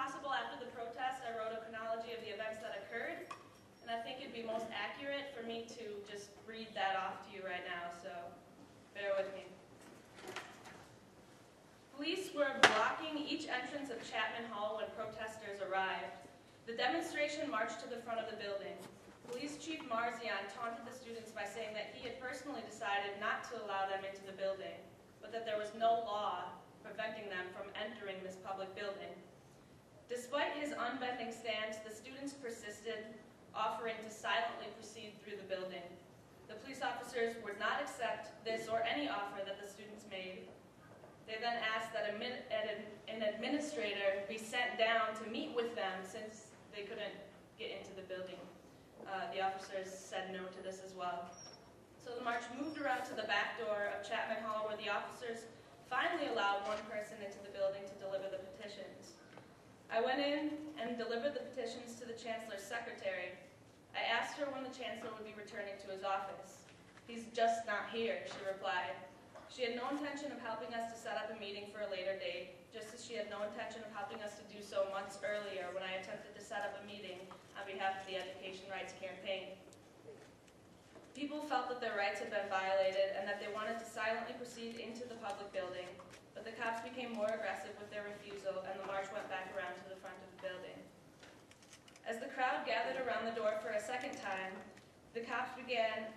possible, after the protest, I wrote a chronology of the events that occurred, and I think it'd be most accurate for me to just read that off to you right now, so bear with me. Police were blocking each entrance of Chapman Hall when protesters arrived. The demonstration marched to the front of the building. Police Chief Marzian taunted the students by saying that he had personally decided not to allow them into the building, but that there was no law preventing them from entering this public building. Despite his unbending stance, the students persisted, offering to silently proceed through the building. The police officers would not accept this or any offer that the students made. They then asked that an administrator be sent down to meet with them since they couldn't get into the building. The officers said no to this as well. So the march moved around to the back door of Chapman Hall, where the officers finally allowed one person into the building to deliver the petitions. I went in and delivered the petitions to the Chancellor's secretary. I asked her when the Chancellor would be returning to his office. "He's just not here," she replied. She had no intention of helping us to set up a meeting for a later date, just as she had no intention of helping us to do so months earlier when I attempted to set up a meeting on behalf of the Education Rights Campaign. People felt that their rights had been violated and that they wanted to silently proceed into the public building, but the cops became more aggressive with their refusal, and the march went back around to the front of the building. As the crowd gathered around the door for a second time, the cops began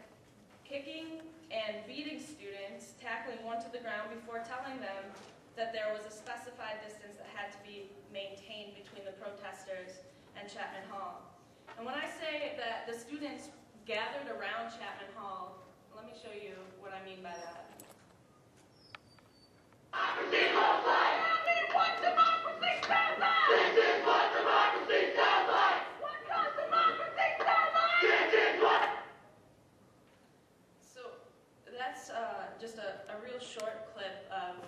kicking and beating students, tackling one to the ground before telling them that there was a specified distance that had to be maintained between the protesters and Chapman Hall. And when I say that the students gathered around Chapman Hall, let me show you what I mean by that. Democracy looks like! Tell me what democracy sounds like! This is what democracy sounds like! What does democracy sound like? This is what... So that's just a real short clip of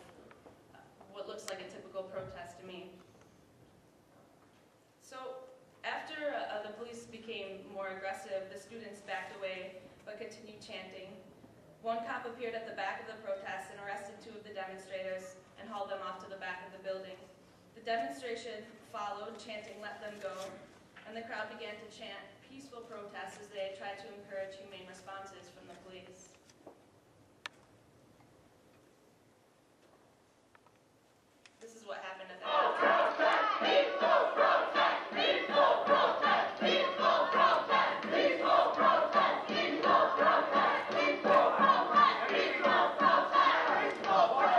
what looks like a typical protest to me. So after the police became more aggressive, the students backed away but continued chanting. One cop appeared at the back of the protest and arrested 2 of the demonstrators and hauled them off to the back of the building. The demonstration followed, chanting "Let them go," and the crowd began to chant peaceful protests as they tried to encourage humane responses from the police. This is what happened at the Protest! Peaceful protest! Peaceful protest! Peaceful protest! Peaceful protest! Peaceful protest! Peaceful protest! Peaceful protest! Peaceful protest!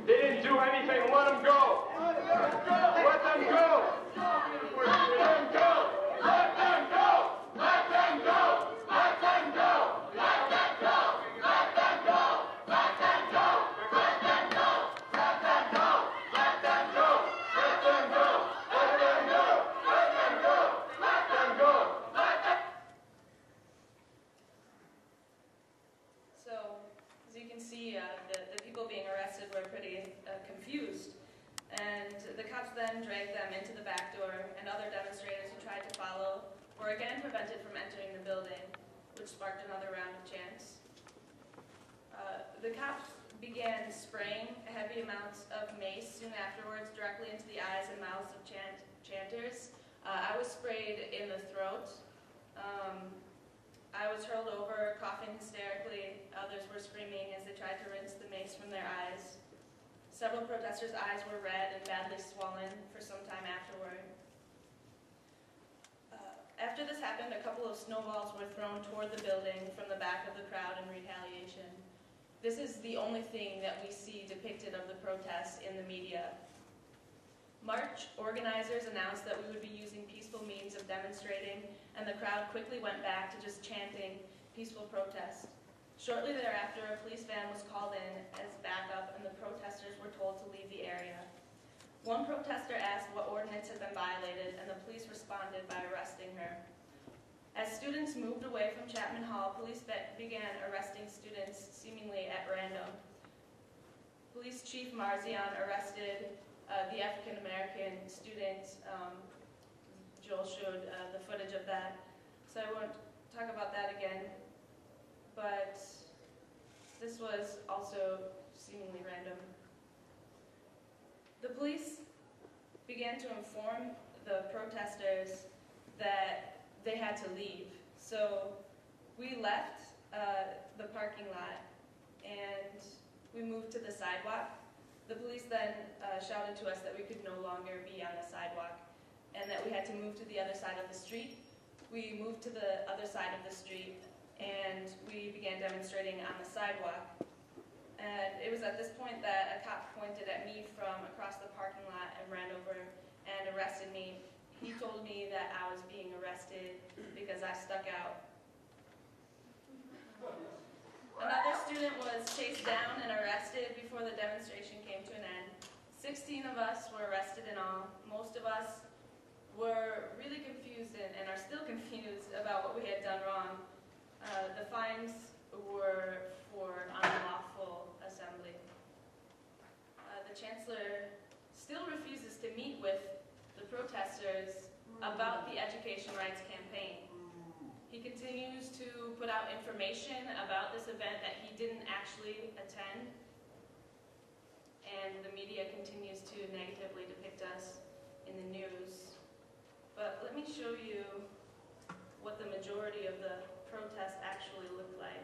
They didn't do anything. Let them go. Let them go. Let them go! Let them go! Let them go! Let them go! Let them go! Let them go! Let them go! Let them go! Let them go! Let them go! Let them go! Let them go! Let them go! Let them go! Let them... So, as you can see, the people being arrested were pretty confused. And the cops then dragged them into the back door, and other demonstrators who tried to follow were again prevented from entering the building, which sparked another round of chants. The cops began spraying heavy amounts of mace soon afterwards directly into the eyes and mouths of chanters. I was sprayed in the throat. I was hurled over, coughing hysterically. Others were screaming as they tried to rinse the mace from their eyes. Several protesters' eyes were red and badly swollen for some time afterward. After this happened, a couple of snowballs were thrown toward the building from the back of the crowd in retaliation. This is the only thing that we see depicted of the protests in the media. March organizers announced that we would be using peaceful means of demonstrating, and the crowd quickly went back to just chanting peaceful protest. Shortly thereafter, a police van was called in as backup, and the protesters were told to leave the area. One protester asked what ordinance had been violated, and the police responded by arresting her. As students moved away from Chapman Hall, police began arresting students seemingly at random. Police Chief Marzian arrested the African-American student. Joel showed the footage of that, so I won't talk about that again. But this was also seemingly random. The police began to inform the protesters that they had to leave. So we left the parking lot and we moved to the sidewalk. The police then shouted to us that we could no longer be on the sidewalk and that we had to move to the other side of the street. We moved to the other side of the street and we began demonstrating on the sidewalk. And it was at this point that a cop pointed at me from across the parking lot and ran over and arrested me. He told me that I was being arrested because I stuck out. Another student was chased down and arrested before the demonstration came to an end. 16 of us were arrested in all. Most of us were really confused and are still confused about what we had done wrong. The fines were for unlawful assembly. The chancellor still refuses to meet with the protesters about the education rights campaign. He continues to put out information about this event that he didn't actually attend, and the media continues to negatively depict us in the news. But let me show you what the majority of the protests actually look like.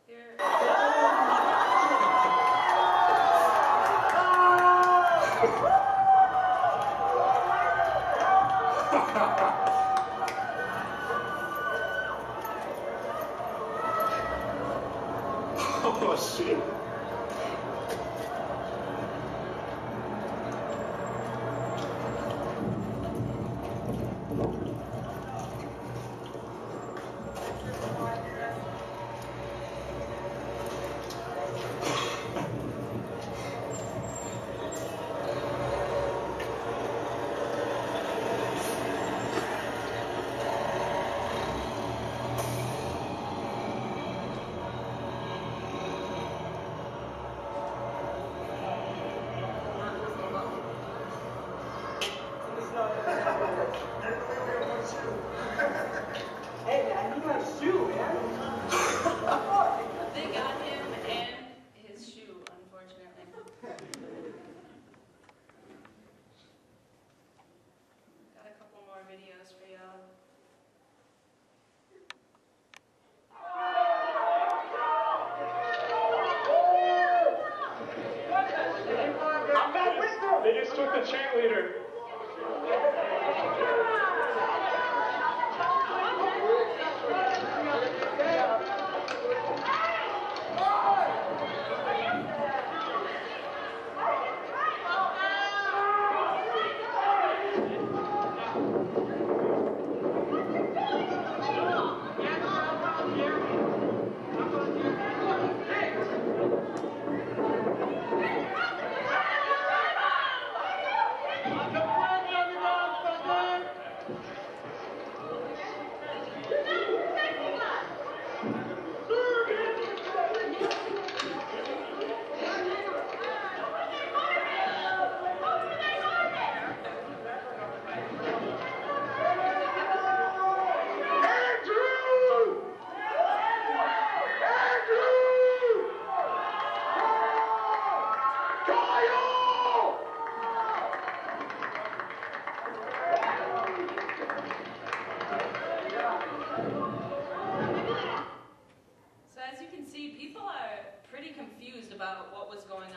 Here. Oh, shit. Hey man, I need my shoe, man. They got him and his shoe, unfortunately. Got a couple more videos for y'all. I'm back with them. They just took the cheerleader. So as you can see, people are pretty confused about what was going on.